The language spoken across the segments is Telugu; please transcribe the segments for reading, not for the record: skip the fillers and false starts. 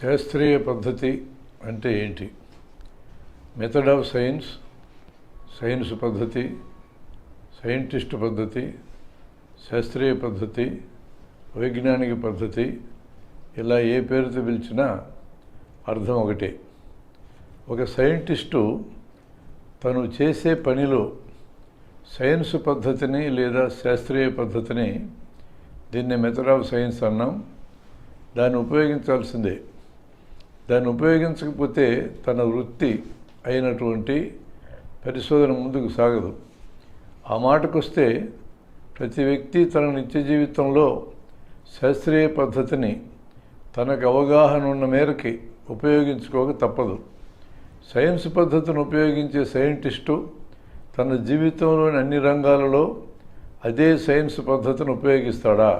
శాస్త్రీయ పద్ధతి అంటే ఏంటి? మెథడ్ ఆఫ్ సైన్స్, సైన్స్ పద్ధతి, సైంటిస్ట్ పద్ధతి, శాస్త్రీయ పద్ధతి, వైజ్ఞానిక పద్ధతి, ఇలా ఏ పేరుతో పిలిచినా అర్థం ఒకటే. ఒక సైంటిస్టు తను చేసే పనిలో సైన్స్ పద్ధతిని లేదా శాస్త్రీయ పద్ధతిని, దీన్ని మెథడ్ ఆఫ్ సైన్స్ అన్నాం, దాన్ని ఉపయోగించాల్సిందే. దాన్ని ఉపయోగించకపోతే తన వృత్తి అయినటువంటి పరిశోధన ముందుకు సాగదు. ఆ మాటకొస్తే ప్రతి వ్యక్తి తన నిత్య జీవితంలో శాస్త్రీయ పద్ధతిని తనకు అవగాహన ఉన్న మేరకి ఉపయోగించుకోక తప్పదు. సైన్స్ పద్ధతిని ఉపయోగించే సైంటిస్టు తన జీవితంలోని అన్ని రంగాలలో అదే సైన్స్ పద్ధతిని ఉపయోగిస్తాడా?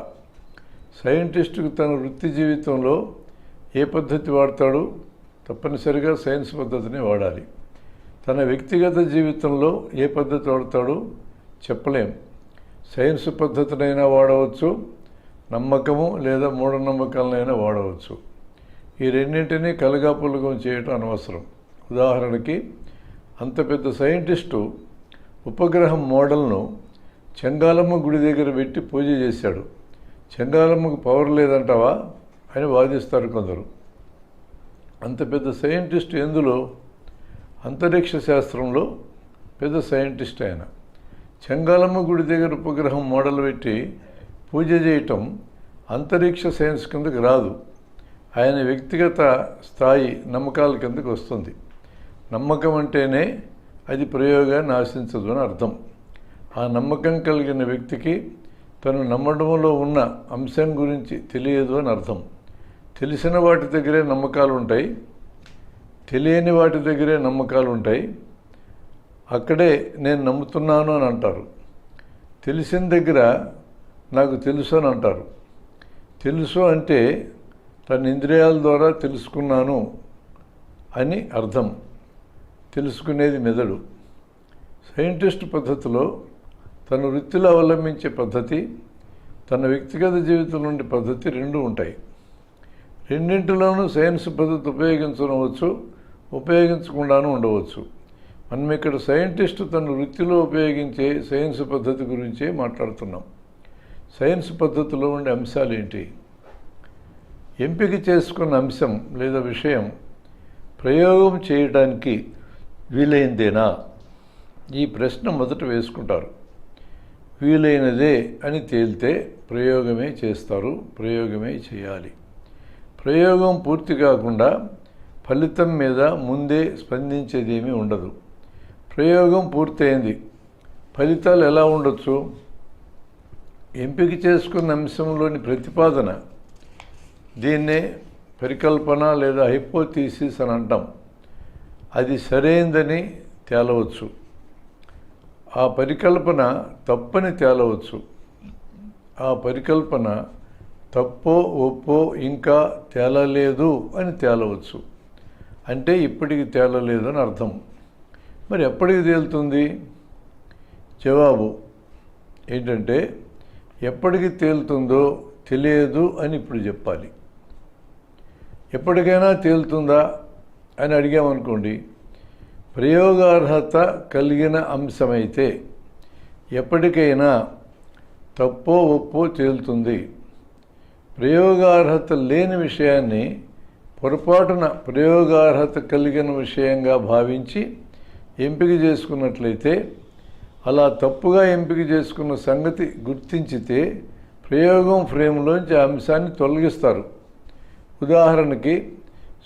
సైంటిస్టుకు తన వృత్తి జీవితంలో ఏ పద్ధతి వాడతాడు? తప్పనిసరిగా సైన్స్ పద్ధతిని వాడాలి. తన వ్యక్తిగత జీవితంలో ఏ పద్ధతి వాడతాడు చెప్పలేం. సైన్స్ పద్ధతినైనా వాడవచ్చు, నమ్మకము లేదా మూఢనమ్మకాలనైనా వాడవచ్చు. ఈ రెండింటినీ కలగాపులగం చేయటం అనవసరం. ఉదాహరణకి, అంత పెద్ద సైంటిస్టు ఉపగ్రహం మోడల్ను చెంగాలమ్మ గుడి దగ్గర పెట్టి పూజ చేశాడు. చెంగాలమ్మకు పవర్ లేదంటావా అని వాదిస్తారు కొందరు. అంత పెద్ద సైంటిస్ట్ ఎందులో? అంతరిక్ష శాస్త్రంలో పెద్ద సైంటిస్ట్ ఆయన. చెంగాలమ్మ గుడి దగ్గర ఉపగ్రహం మోడల్ పెట్టి పూజ చేయటం అంతరిక్ష సైన్స్ కిందకు రాదు. ఆయన వ్యక్తిగత స్థాయి నమ్మకాల కిందకు వస్తుంది. నమ్మకం అంటేనే అది ప్రయోగాన్ని ఆశించదు అని అర్థం. ఆ నమ్మకం కలిగిన వ్యక్తికి తను నమ్మడంలో ఉన్న అంశం గురించి తెలియదు అని అర్థం. తెలిసిన వాటి దగ్గరే నమ్మకాలు ఉంటాయి, తెలియని వాటి దగ్గరే నమ్మకాలు ఉంటాయి. అక్కడే నేను నమ్ముతున్నాను అని అంటారు. తెలిసిన దగ్గర నాకు తెలుసు అని అంటారు. తెలుసు అంటే తన ఇంద్రియాల ద్వారా తెలుసుకున్నాను అని అర్థం. తెలుసుకునేది మెదడు. సైంటిస్ట్ పద్ధతిలో తన వృత్తిలో అవలంబించే పద్ధతి, తన వ్యక్తిగత జీవితం నుండి పద్ధతి రెండూ ఉంటాయి. రెండింటిలోనూ సైన్స్ పద్ధతి ఉపయోగించవచ్చు, ఉపయోగించకుండానూ ఉండవచ్చు. మనం ఇక్కడ సైంటిస్టు తన వృత్తిలో ఉపయోగించే సైన్స్ పద్ధతి గురించే మాట్లాడుతున్నాం. సైన్స్ పద్ధతిలో ఉండే అంశాలు ఏంటి? ఎంపిక చేసుకున్న అంశం లేదా విషయం ప్రయోగం చేయడానికి వీలైందేనా? ఈ ప్రశ్న మొదట వేసుకుంటారు. వీలైనదే అని తేలితే ప్రయోగమే చేస్తారు, ప్రయోగమే చేయాలి. ప్రయోగం పూర్తి కాకుండా ఫలితం మీద ముందే స్పందించేదేమీ ఉండదు. ప్రయోగం పూర్తయింది, ఫలితాలు ఎలా ఉండొచ్చు? ఎంపిక చేసుకున్న అంశంలోని ప్రతిపాదన, దీన్నే పరికల్పన లేదా హైపోథీసిస్ అని అంటాం, అది సరైందని తేలవచ్చు. ఆ పరికల్పన తప్పని తేలవచ్చు. ఆ పరికల్పన తప్పో ఒప్పో ఇంకా తేలలేదు అని తేలవచ్చు. అంటే ఇప్పటికి తేలలేదు అని అర్థం. మరి ఎప్పటికి తేలుతుంది? జవాబు ఏంటంటే, ఎప్పటికి తేలుతుందో తెలియదు అని ఇప్పుడు చెప్పాలి. ఎప్పటికైనా తేలుతుందా అని అడిగామనుకోండి, ప్రయోగార్హత కలిగిన అంశమైతే ఎప్పటికైనా తప్పో ఒప్పో తేలుతుంది. ప్రయోగార్హత లేని విషయాన్ని పొరపాటున ప్రయోగార్హత కలిగిన విషయంగా భావించి ఎంపిక చేసుకున్నట్లయితే, అలా తప్పుగా ఎంపిక చేసుకున్న సంగతి గుర్తించితే ప్రయోగం ఫ్రేమ్లోంచి ఆ అంశాన్ని తొలగిస్తారు. ఉదాహరణకి,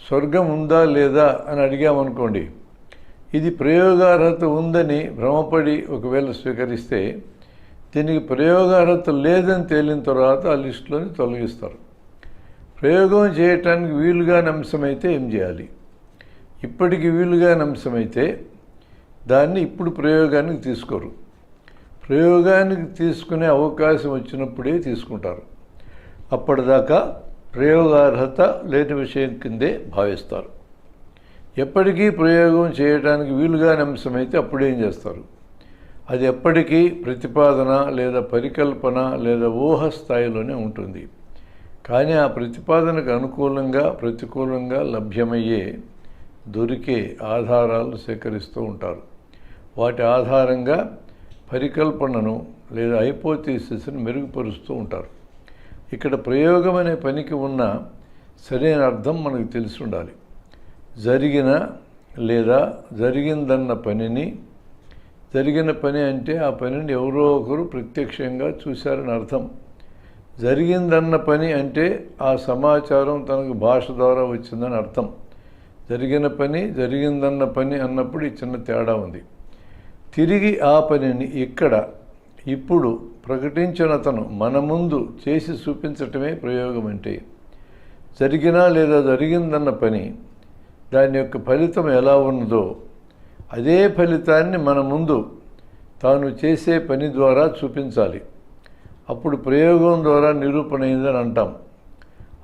స్వర్గం ఉందా లేదా అని అడిగామనుకోండి, ఇది ప్రయోగార్హత ఉందని భ్రమపడి ఒకవేళ స్వీకరిస్తే, దీనికి ప్రయోగార్హత లేదని తేలిన తర్వాత ఆ లిస్టులోని తొలగిస్తారు. ప్రయోగం చేయటానికి వీలుగాని అంశమైతే ఏం చేయాలి? ఇప్పటికి వీలుగాని అంశమైతే దాన్ని ఇప్పుడు ప్రయోగానికి తీసుకోరు. ప్రయోగానికి తీసుకునే అవకాశం వచ్చినప్పుడే తీసుకుంటారు. అప్పటిదాకా ప్రయోగార్హత లేని విషయం కిందే భావిస్తారు. ఎప్పటికీ ప్రయోగం చేయడానికి వీలుగాని అంశమైతే అప్పుడేం చేస్తారు? అది ఎప్పటికీ ప్రతిపాదన లేదా పరికల్పన లేదా ఊహ స్థాయిలోనే ఉంటుంది. కానీ ఆ ప్రతిపాదనకు అనుకూలంగా ప్రతికూలంగా లభ్యమయ్యే దొరికే ఆధారాలను సేకరిస్తూ ఉంటారు. వాటి ఆధారంగా పరికల్పనను లేదా హైపోథీసిస్ను మెరుగుపరుస్తూ ఉంటారు. ఇక్కడ ప్రయోగం అనే పనికి ఉన్న సరైన అర్థం మనకు తెలిసి ఉండాలి. జరిగిన లేదా జరిగిందన్న పనిని, జరిగిన పని అంటే ఆ పనిని ఎవరో ఒకరు ప్రత్యక్షంగా చూశారని అర్థం. జరిగిందన్న పని అంటే ఆ సమాచారం తనకు భాష ద్వారా వచ్చిందని అర్థం. జరిగిన పని జరిగిందన్న పని అన్నప్పుడు ఈ చిన్న తేడా ఉంది. తిరిగి ఆ పనిని ఇక్కడ ఇప్పుడు ప్రకటించిన అతను మన ముందు చేసి చూపించటమే ప్రయోగం అంటే. జరిగినా లేదా జరిగిందన్న పని దాని యొక్క ఫలితం ఎలా ఉన్నదో అదే ఫలితాన్ని మన ముందు తాను చేసే పని ద్వారా చూపించాలి. అప్పుడు ప్రయోగం ద్వారా నిరూపణ అయిందని అంటాం.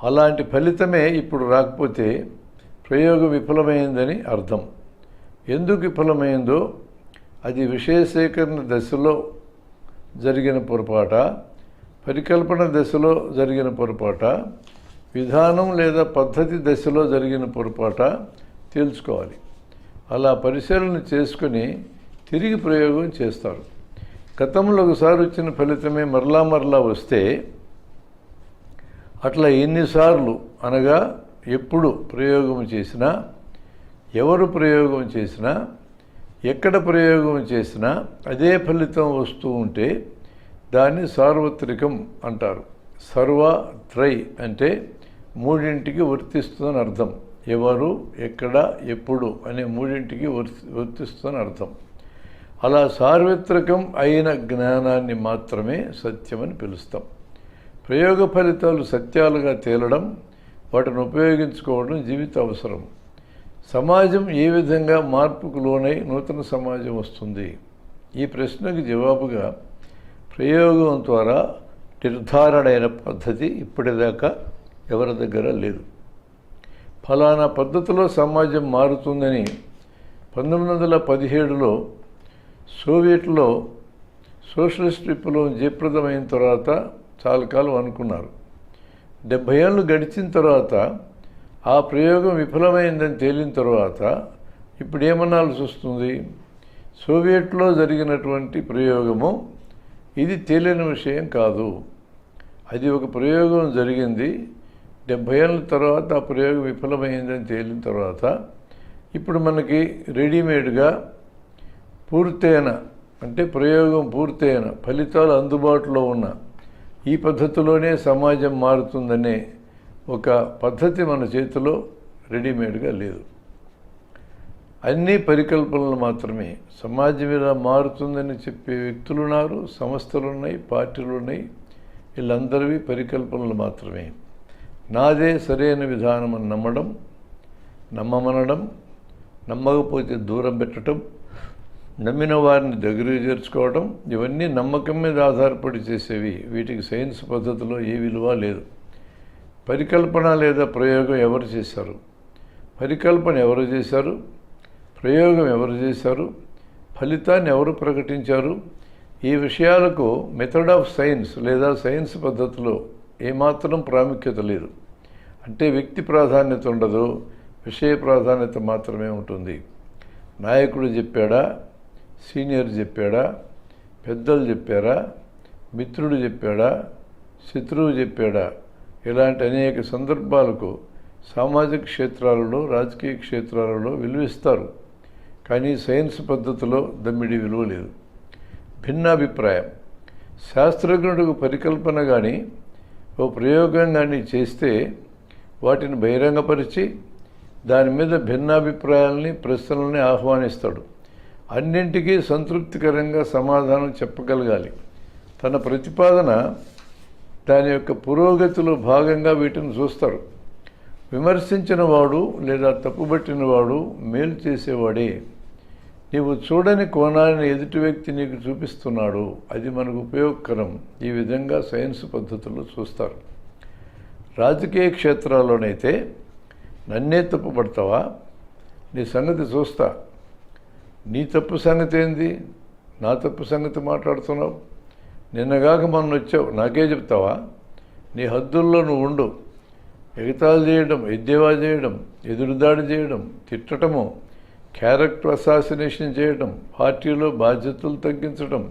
అలాంటి ఫలితమే ఇప్పుడు రాకపోతే ప్రయోగం విఫలమైందని అర్థం. ఎందుకు విఫలమైందో అది విషయ సేకరణ దశలో జరిగిన పొరపాట, పరికల్పన దశలో జరిగిన పొరపాట, విధానం లేదా పద్ధతి దశలో జరిగిన పొరపాట తెలుసుకోవాలి. అలా పరిశీలన చేసుకుని తిరిగి ప్రయోగం చేస్తారు. గతంలో ఒకసారి వచ్చిన ఫలితమే మరలా వస్తే అట్లా ఎన్నిసార్లు అనగా ఎప్పుడు ప్రయోగం చేసినా, ఎవరు ప్రయోగం చేసినా, ఎక్కడ ప్రయోగం చేసినా అదే ఫలితం వస్తూ ఉంటే దాన్ని సార్వత్రికం అంటారు. సర్వ త్రై అంటే మూడింటికి వర్తిస్తుందని అర్థం. ఎవరు, ఎక్కడ, ఎప్పుడు అనే మూడింటికి వర్తిస్తుందని అర్థం. అలా సార్వత్రికం అయిన జ్ఞానాన్ని మాత్రమే సత్యమని పిలుస్తాం. ప్రయోగ ఫలితాలు సత్యాలుగా తేలడం, వాటిని ఉపయోగించుకోవడం జీవిత అవసరం. సమాజం ఏ విధంగా మార్పుకు లోనై నూతన సమాజం వస్తుంది? ఈ ప్రశ్నకు జవాబుగా ప్రయోగం ద్వారా నిర్ధారణ అయిన పద్ధతి ఇప్పటిదాకా ఎవరి దగ్గర లేదు. ఫలానా పద్ధతిలో సమాజం మారుతుందని 1917లో సోవియట్లో సోషలిస్ట్ విప్లవం జయప్రదమైన తర్వాత చాలా కాలం అనుకున్నారు. 70 ఏళ్ళు గడిచిన తర్వాత ఆ ప్రయోగం విఫలమైందని తేలిన తర్వాత ఇప్పుడు ఏమనాల్సి వస్తుంది? సోవియట్లో జరిగినటువంటి ప్రయోగము ఇది తేలిన విషయం కాదు. అది ఒక ప్రయోగం జరిగింది, 70 ఏళ్ళ తర్వాత ఆ ప్రయోగం విఫలమైందని తేలిన తర్వాత ఇప్పుడు మనకి రెడీమేడ్గా పూర్తయిన అంటే ప్రయోగం పూర్తయిన ఫలితాలు అందుబాటులో ఉన్న ఈ పద్ధతిలోనే సమాజం మారుతుందనే ఒక పద్ధతి మన చేతిలో రెడీమేడ్గా లేదు. అన్నీ పరికల్పనలు మాత్రమే. సమాజం ఇలా మారుతుందని చెప్పే వ్యక్తులు ఉన్నారు, సంస్థలు ఉన్నాయి, పార్టీలు ఉన్నాయి. వీళ్ళందరివి పరికల్పనలు మాత్రమే. నాదే సరైన విధానం అని నమ్మమనడం, నమ్మకపోతే దూరం పెట్టడం, నమ్మిన వారిని దగ్గరికి చేర్చుకోవడం, ఇవన్నీ నమ్మకం మీద ఆధారపడి చేసేవి. వీటికి సైన్స్ పద్ధతిలో ఏ విలువ లేదు. పరికల్పన లేదా ప్రయోగం ఎవరు చేశారు? పరికల్పన ఎవరు చేశారు? ప్రయోగం ఎవరు చేశారు? ఫలితాన్ని ఎవరు ప్రకటించారు? ఈ విషయాలకు మెథడ్ ఆఫ్ సైన్స్ లేదా సైన్స్ పద్ధతిలో ఏమాత్రం ప్రాముఖ్యత లేదు. అంటే వ్యక్తి ప్రాధాన్యత ఉండదు, విషయ ప్రాధాన్యత మాత్రమే ఉంటుంది. నాయకుడు చెప్పాడా, సీనియర్ చెప్పాడా, పెద్దలు చెప్పారా, మిత్రుడు చెప్పాడా, శత్రువు చెప్పాడా, ఇలాంటి అనేక సందర్భాలకు సామాజిక క్షేత్రాలలో, రాజకీయ క్షేత్రాలలో విలువిస్తారు. కానీ సైన్స్ పద్ధతిలో దమ్మిడి విలువ లేదు. భిన్నాభిప్రాయం. శాస్త్రజ్ఞుడికి పరికల్పన కానీ ఓ ప్రయోగం కానీ చేస్తే వాటిని బహిరంగపరిచి దాని మీద భిన్నాభిప్రాయాలని, ప్రశ్నలని ఆహ్వానిస్తాడు. అన్నింటికీ సంతృప్తికరంగా సమాధానం చెప్పగలగాలి. తన ప్రతిపాదన దాని యొక్క పురోగతిలో భాగంగా వీటిని చూస్తారు. విమర్శించిన వాడు లేదా తప్పుబట్టిన వాడు మేలు చేసేవాడే. నీవు చూడని కోణాన్ని ఎదుటి వ్యక్తి నీకు చూపిస్తున్నాడు, అది మనకు ఉపయోగకరం. ఈ విధంగా సైన్స్ పద్ధతుల్లో చూస్తారు. రాజకీయ క్షేత్రాల్లోనైతే నన్నే తప్పుపడతావా, నీ సంగతి చూస్తా, నీ తప్పు సంగతి ఏంది, నా తప్పు సంగతి మాట్లాడుతున్నావు, నిన్నగాక మొన్న వచ్చావు, నాకే చెప్తావా, నీ హద్దుల్లో నువ్వు ఉండు. ఎగతాళి చేయడం, ఎద్దేవా చేయడం, ఎదురుదాడి చేయడం, తిట్టడము, క్యారెక్టర్ అసాసినేషన్ చేయడం, పార్టీలో బాధ్యతలు తగ్గించడం,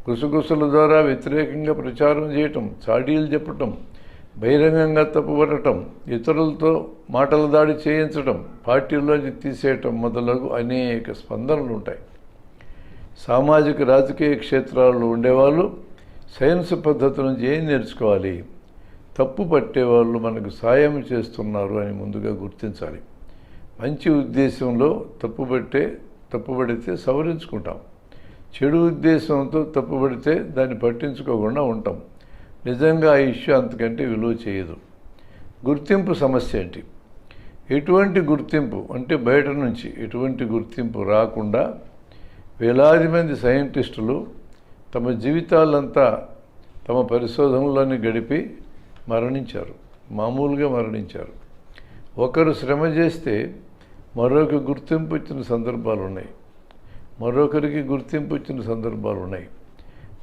గుసగుసల ద్వారా వ్యతిరేకంగా ప్రచారం చేయటం, చాడీలు చెప్పటం, బహిరంగంగా తప్పుపడటం, ఇతరులతో మాటల దాడి చేయించడం, పార్టీలోంచి తీసేయటం మొదలగు అనేక స్పందనలు ఉంటాయి. సామాజిక రాజకీయ క్షేత్రాల్లో ఉండేవాళ్ళు సైన్స్ పద్ధతి నుంచి ఏం నేర్చుకోవాలి? తప్పు పట్టేవాళ్ళు మనకు సాయం చేస్తున్నారు అని ముందుగా గుర్తించాలి. మంచి ఉద్దేశంలో తప్పుపడితే సవరించుకుంటాం. చెడు ఉద్దేశంతో తప్పుపడితే దాన్ని పట్టించుకోకుండా ఉంటాం. నిజంగా ఆ ఇష్యూ అంతకంటే విలువ చేయదు. గుర్తింపు సమస్య ఏంటి? ఎటువంటి గుర్తింపు అంటే బయట నుంచి ఎటువంటి గుర్తింపు రాకుండా వేలాది మంది సైంటిస్టులు తమ జీవితాలంతా తమ పరిశోధనలోనే గడిపి మరణించారు. మామూలుగా మరణించారు. ఒకరు శ్రమ చేస్తే మరొక గుర్తింపు ఇచ్చిన సందర్భాలు ఉన్నాయి. మరొకరికి గుర్తింపు ఇచ్చిన సందర్భాలు ఉన్నాయి.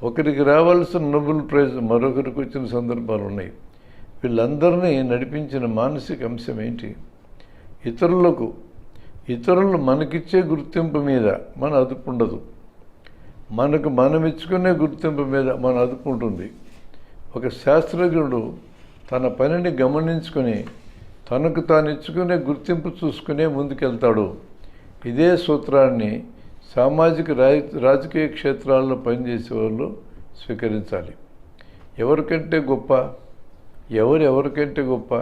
ఒకరికి రావాల్సిన నోబెల్ ప్రైజ్ మరొకరికి వచ్చిన సందర్భాలు ఉన్నాయి. వీళ్ళందరినీ నడిపించిన మానసిక అంశం ఏంటి? ఇతరులు మనకిచ్చే గుర్తింపు మీద మన అదుపు ఉండదు. మనం ఇచ్చుకునే గుర్తింపు మీద మన అదుపు ఉంటుంది. ఒక శాస్త్రజ్ఞుడు తన పనిని గమనించుకొని తనకు తాను ఇచ్చుకునే గుర్తింపు చూసుకునే ముందుకెళ్తాడు. ఇదే సూత్రాన్ని సామాజిక రాజకీయ క్షేత్రాల్లో పనిచేసే వాళ్ళు స్వీకరించాలి. ఎవరికంటే గొప్ప,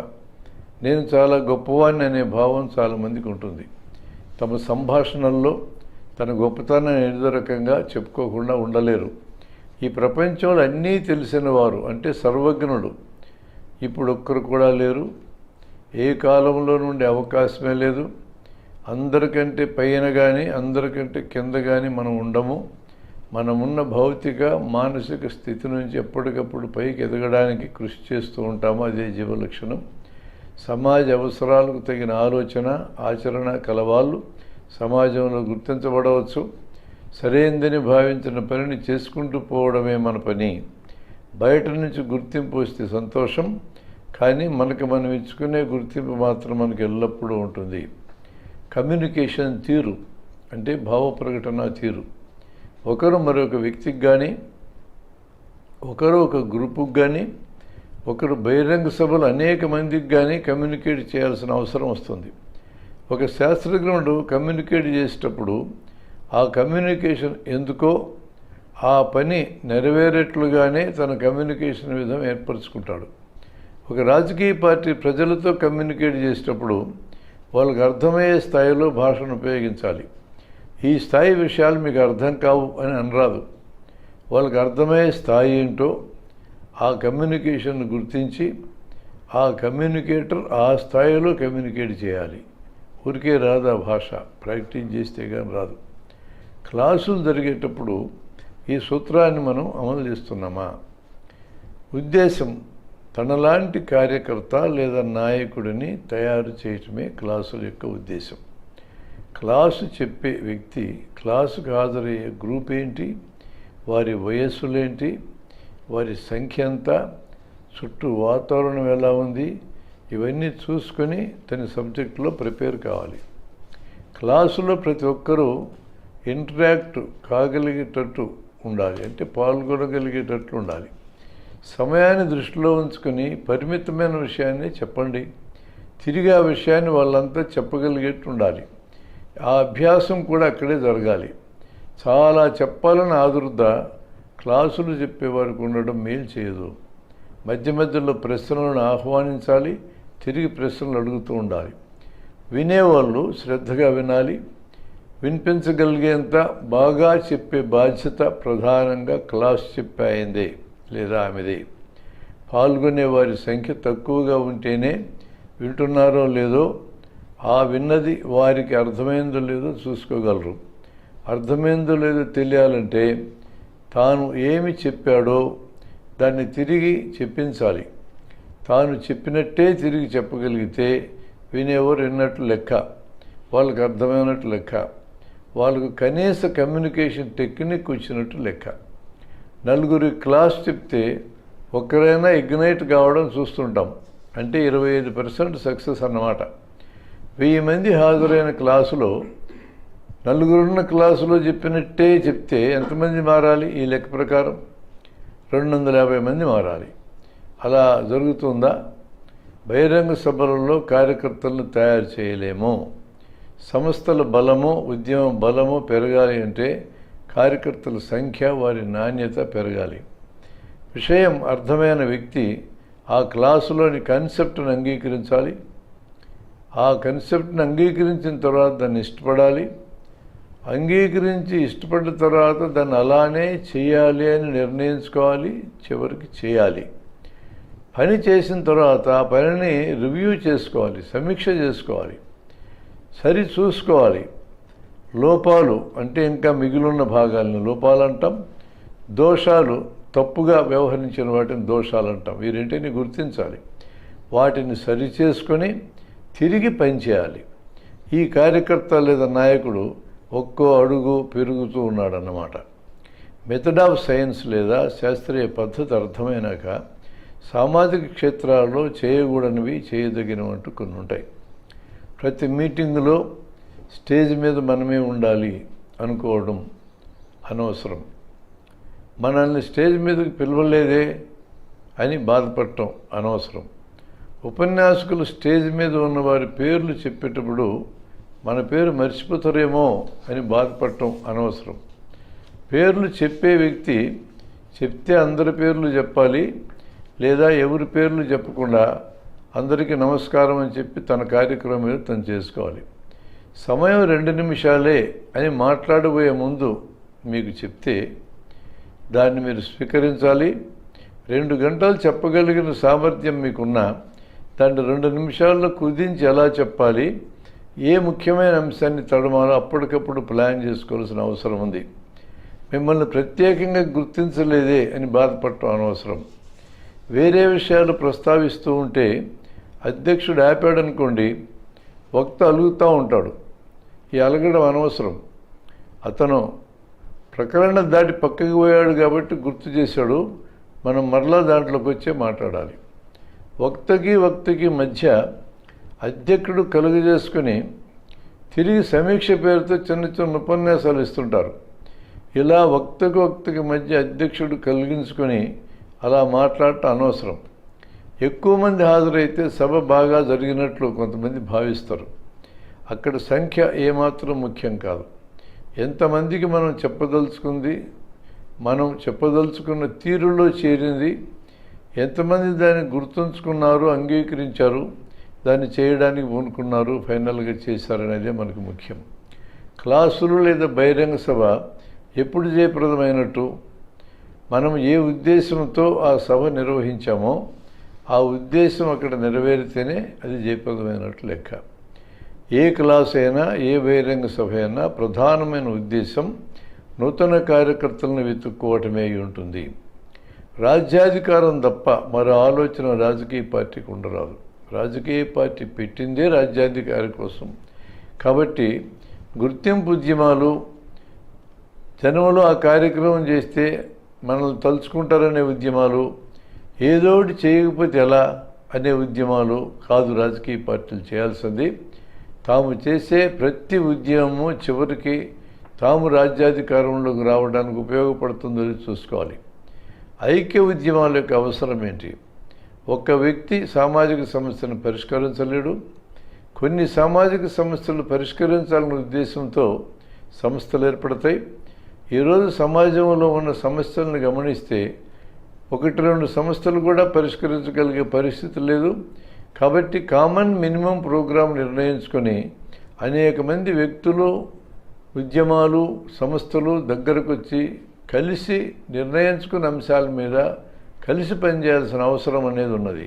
నేను చాలా గొప్పవాడిని అనే భావం చాలామందికి ఉంటుంది. తమ సంభాషణల్లో తన గొప్పతనాన్ని ఏదో రకంగా చెప్పుకోకుండా ఉండలేరు. ఈ ప్రపంచంలో అన్నీ తెలిసిన వారు అంటే సర్వజ్ఞుడు ఇప్పుడు ఒక్కరు కూడా లేరు. ఏ కాలంలో నుండి అవకాశమే లేదు. అందరికంటే పైన కానీ అందరికంటే కింద కానీ మనం ఉండము. మనమున్న భౌతిక మానసిక స్థితి నుంచి ఎప్పటికప్పుడు పైకి ఎదగడానికి కృషి చేస్తూ ఉంటాము. అదే జీవలక్షణం. సమాజ అవసరాలకు తగిన ఆలోచన ఆచరణ కలవాళ్ళు సమాజంలో గుర్తించబడవచ్చు. సరైందని భావించిన పనిని చేసుకుంటూ పోవడమే మన పని. బయట నుంచి గుర్తింపు వస్తే సంతోషం, కానీ మనం ఇచ్చుకునే గుర్తింపు మాత్రం మనకు ఎల్లప్పుడూ ఉంటుంది. కమ్యూనికేషన్ తీరు అంటే భావ ప్రకటన తీరు. ఒకరు మరొక వ్యక్తికి కానీ, ఒకరు ఒక గ్రూపుకి కానీ, ఒకరు బహిరంగ సభలు అనేక మందికి కానీ కమ్యూనికేట్ చేయాల్సిన అవసరం వస్తుంది. ఒక శాస్త్రజ్ఞుడు కమ్యూనికేట్ చేసేటప్పుడు ఆ కమ్యూనికేషన్ ఎందుకో ఆ పని నెరవేరేట్లుగానే తన కమ్యూనికేషన్ విధం ఏర్పరచుకుంటాడు. ఒక రాజకీయ పార్టీ ప్రజలతో కమ్యూనికేట్ చేసేటప్పుడు వాళ్ళకి అర్థమయ్యే స్థాయిలో భాషను ఉపయోగించాలి. ఈ స్థాయి విషయాలు మీకు అర్థం కావు అని అనరాదు. వాళ్ళకి అర్థమయ్యే స్థాయి ఏంటో ఆ కమ్యూనికేషన్ గుర్తించి ఆ కమ్యూనికేటర్ ఆ స్థాయిలో కమ్యూనికేట్ చేయాలి. ఊరికే రాదు ఆ భాష, ప్రాక్టీస్ చేస్తే కానీ రాదు. క్లాసులు జరిగేటప్పుడు ఈ సూత్రాన్ని మనం అమలు చేస్తున్నామా? ఉద్దేశం తనలాంటి కార్యకర్త లేదా నాయకుడిని తయారు చేయటమే క్లాసుల యొక్క ఉద్దేశం. క్లాసు చెప్పే వ్యక్తి, క్లాసుకు హాజరయ్యే గ్రూప్ ఏంటి, వారి వయస్సులేంటి, వారి సంఖ్య ఎంత, చుట్టూ వాతావరణం ఎలా ఉంది, ఇవన్నీ చూసుకొని తన సబ్జెక్టులో ప్రిపేర్ కావాలి. క్లాసులో ప్రతి ఒక్కరూ ఇంటరాక్ట్ కాగలిగేటట్టు ఉండాలి, అంటే పాల్గొనగలిగేటట్లు ఉండాలి. సమయాన్ని దృష్టిలో ఉంచుకొని పరిమితమైన విషయాన్ని చెప్పండి. తిరిగి ఆ విషయాన్ని వాళ్ళంతా చెప్పగలిగేట్టు ఉండాలి. ఆ అభ్యాసం కూడా అక్కడే జరగాలి. చాలా చెప్పాలని ఆదుర్ద క్లాసులు చెప్పేవారికి ఉండడం మేలు చేయదు. మధ్య మధ్యలో ప్రశ్నలను ఆహ్వానించాలి, తిరిగి ప్రశ్నలు అడుగుతూ ఉండాలి. వినేవాళ్ళు శ్రద్ధగా వినాలి. వినిపించగలిగేంత బాగా చెప్పే బాధ్యత ప్రధానంగా క్లాస్ చెప్పే ఆయనదే లేదా ఆమెదే. పాల్గొనే వారి సంఖ్య తక్కువగా ఉంటేనే వింటున్నారో లేదో, ఆ విన్నది వారికి అర్థమైందో లేదో చూసుకోగలరు. అర్థమైందో లేదో తెలియాలంటే తాను ఏమి చెప్పాడో దాన్ని తిరిగి చెప్పించాలి. తాను చెప్పినట్టే తిరిగి చెప్పగలిగితే వినేవారు విన్నట్టు లెక్క, వాళ్ళకి అర్థమైనట్టు లెక్క, వాళ్ళకు కనీస కమ్యూనికేషన్ టెక్నిక్ వచ్చినట్టు లెక్క. నలుగురి క్లాస్ చెప్తే ఒక్కరైనా ఇగ్నైట్ కావడం చూస్తుంటాం. అంటే 25% సక్సెస్ అన్నమాట. 1000 మంది హాజరైన క్లాసులో నలుగురున్న క్లాసులో చెప్పినట్టే చెప్తే ఎంతమంది మారాలి? ఈ లెక్క ప్రకారం 250 మంది మారాలి. అలా జరుగుతుందా? బహిరంగ సభలలో కార్యకర్తలను తయారు చేయలేము. సంస్థల బలము, ఉద్యమ బలము పెరగాలి అంటే కార్యకర్తల సంఖ్య, వారి నాణ్యత పెరగాలి. విషయం అర్థమైన వ్యక్తి ఆ క్లాసులోని కాన్సెప్ట్ను అంగీకరించాలి. ఆ కాన్సెప్ట్ని అంగీకరించిన తర్వాత దాన్ని ఇష్టపడాలి. అంగీకరించి ఇష్టపడిన తర్వాత దాన్ని అలానే చేయాలి అని నిర్ణయించుకోవాలి. చివరికి చేయాలి. పని చేసిన తర్వాత ఆ పనిని రివ్యూ చేసుకోవాలి, సమీక్ష చేసుకోవాలి, సరి చూసుకోవాలి. లోపాలు అంటే ఇంకా మిగిలిన భాగాలను లోపాలు అంటాం. దోషాలు, తప్పుగా వ్యవహరించిన వాటిని దోషాలు అంటాం. ఈ రెంటిని గుర్తించాలి. వాటిని సరి చేసుకొని తిరిగి పనిచేయాలి. ఈ కార్యకర్త లేదా నాయకుడు ఒక్కో అడుగు పెరుగుతూ ఉన్నాడన్నమాట. మెథడ్ ఆఫ్ సైన్స్ లేదా శాస్త్రీయ పద్ధతి అర్థమైనాక సామాజిక క్షేత్రాల్లో చేయకూడనివి, చేయదగినవి అంటూ కొన్ని ఉంటాయి. ప్రతి మీటింగులో స్టేజ్ మీద మనమే ఉండాలి అనుకోవడం అనవసరం. మనల్ని స్టేజ్ మీదకి పిలవలేదే అని బాధపడటం అనవసరం. ఉపన్యాసకులు స్టేజ్ మీద ఉన్న వారి పేర్లు చెప్పేటప్పుడు మన పేరు మర్చిపోతారేమో అని బాధపడటం అనవసరం. పేర్లు చెప్పే వ్యక్తి చెప్తే అందరి పేర్లు చెప్పాలి, లేదా ఎవరి పేర్లు చెప్పకుండా అందరికీ నమస్కారం అని చెప్పి తన కార్యక్రమం మీద తను చేసుకోవాలి. సమయం 2 నిమిషాలే అని మాట్లాడబోయే ముందు మీకు చెప్తే దాన్ని మీరు స్వీకరించాలి. 2 గంటలు చెప్పగలిగిన సామర్థ్యం మీకున్నా దాన్ని 2 నిమిషాల్లో కుదించి ఎలా చెప్పాలి, ఏ ముఖ్యమైన అంశాన్ని తడమాలో అప్పటికప్పుడు ప్లాన్ చేసుకోవాల్సిన అవసరం ఉంది. మిమ్మల్ని ప్రత్యేకంగా గుర్తించలేదే అని బాధపడటం అనవసరం. వేరే విషయాలు ప్రస్తావిస్తూ ఉంటే అధ్యక్షుడు ఆపాడనుకోండి, వక్త అలుగుతూ ఉంటాడు. ఈ అలగడం అనవసరం. అతను ప్రకరణ దాటి పక్కకి పోయాడు కాబట్టి గుర్తు చేశాడు. మనం మరలా దాంట్లోకి వచ్చే మాట్లాడాలి. వక్తకి మధ్య అధ్యక్షుడు కలుగజేసుకుని తిరిగి సమీక్ష పేరుతో చిన్న చిన్న ఉపన్యాసాలు ఇస్తుంటారు. ఇలా వక్తకి మధ్య అధ్యక్షుడు కలిగించుకొని అలా మాట్లాడటం అనవసరం. ఎక్కువ మంది హాజరైతే సభ బాగా జరిగినట్లు కొంతమంది భావిస్తారు. అక్కడ సంఖ్య ఏమాత్రం ముఖ్యం కాదు. ఎంతమందికి మనం చెప్పదలుచుకున్న తీరులో చేరింది, ఎంతమంది దాన్ని గుర్తుంచుకున్నారు, అంగీకరించారు, దాన్ని చేయడానికి పూనుకున్నారు, ఫైనల్గా చేశారనేదే మనకు ముఖ్యం. క్లాసులు లేదా బహిరంగ సభ ఎప్పుడు జయప్రదమైనట్టు? మనం ఏ ఉద్దేశంతో ఆ సభ నిర్వహించామో ఆ ఉద్దేశం అక్కడ నెరవేరితేనే అది జయప్రదమైనట్లు లెక్క. ఏ క్లాస్ అయినా, ఏ బహిరంగ సభ అయినా ప్రధానమైన ఉద్దేశం నూతన కార్యకర్తలను వెతుక్కోవటమే ఉంటుంది. రాజ్యాధికారం తప్ప మరో ఆలోచన రాజకీయ పార్టీకి ఉండరాదు. రాజకీయ పార్టీ పెట్టిందే రాజ్యాధికారి కోసం. కాబట్టి గుర్తింపు ఉద్యమాలు, జనంలో ఆ కార్యక్రమం చేస్తే మనల్ని తలుచుకుంటారనే ఉద్యమాలు, ఏదోటి చేయకపోతే ఎలా అనే ఉద్యమాలు కాదు రాజకీయ పార్టీలు చేయాల్సింది. తాము చేసే ప్రతి ఉద్యమము చివరికి తాము రాజ్యాధికారంలోకి రావడానికి ఉపయోగపడుతుందో చూసుకోవాలి. ఐక్య ఉద్యమాల యొక్క అవసరం ఏంటి? ఒక్క వ్యక్తి సామాజిక సమస్యను పరిష్కరించలేడు. కొన్ని సామాజిక సమస్యలు పరిష్కరించాలనే ఉద్దేశంతో సంస్థలు ఏర్పడతాయి. ఈరోజు సమాజంలో ఉన్న సమస్యలను గమనిస్తే 1-2 సంస్థలు కూడా పరిష్కరించగలిగే పరిస్థితి లేదు. కాబట్టి కామన్ మినిమం ప్రోగ్రాం నిర్ణయించుకొని అనేక మంది వ్యక్తులు, ఉద్యమాలు, సంస్థలు దగ్గరకు వచ్చి కలిసి నిర్ణయించుకున్న అంశాల మీద కలిసి పనిచేయాల్సిన అవసరం అనేది ఉన్నది.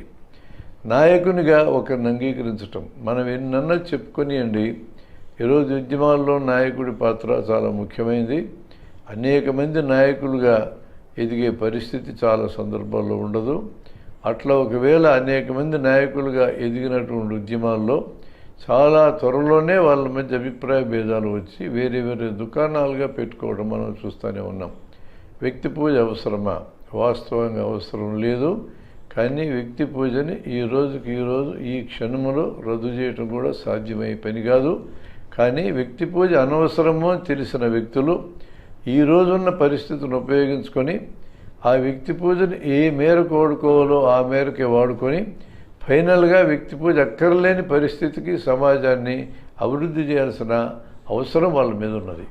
నాయకునిగా ఒకరిని అంగీకరించటం, మనం ఎన్నన్నా చెప్పుకొనియండి, ఈరోజు ఉద్యమాల్లో నాయకుడి పాత్ర చాలా ముఖ్యమైనది. అనేక మంది నాయకులుగా ఎదిగే పరిస్థితి చాలా సందర్భాల్లో ఉండదు. అట్లా ఒకవేళ అనేక మంది నాయకులుగా ఎదిగినటువంటి ఉద్యమాల్లో చాలా త్వరలోనే వాళ్ళ మధ్య అభిప్రాయ భేదాలు వచ్చి వేరే వేరే దుకాణాలుగా పెట్టుకోవడం మనం చూస్తూనే ఉన్నాం. వ్యక్తి పూజ అవసరమా? వాస్తవంగా అవసరం లేదు. కానీ వ్యక్తి పూజని ఈ రోజు ఈ క్షణంలో రద్దు చేయటం కూడా సాధ్యమయ్యే పని కాదు. కానీ వ్యక్తి పూజ అనవసరమో తెలిసిన వ్యక్తులు ఈ రోజున్న పరిస్థితిని ఉపయోగించుకొని ఆ వ్యక్తి పూజని ఏ మేరకు వాడుకోవాలో ఆ మేరకే వాడుకొని ఫైనల్గా వ్యక్తి పూజ అక్కర్లేని పరిస్థితికి సమాజాన్ని అభివృద్ధి చేయాల్సిన అవసరం వాళ్ళ మీద ఉన్నది.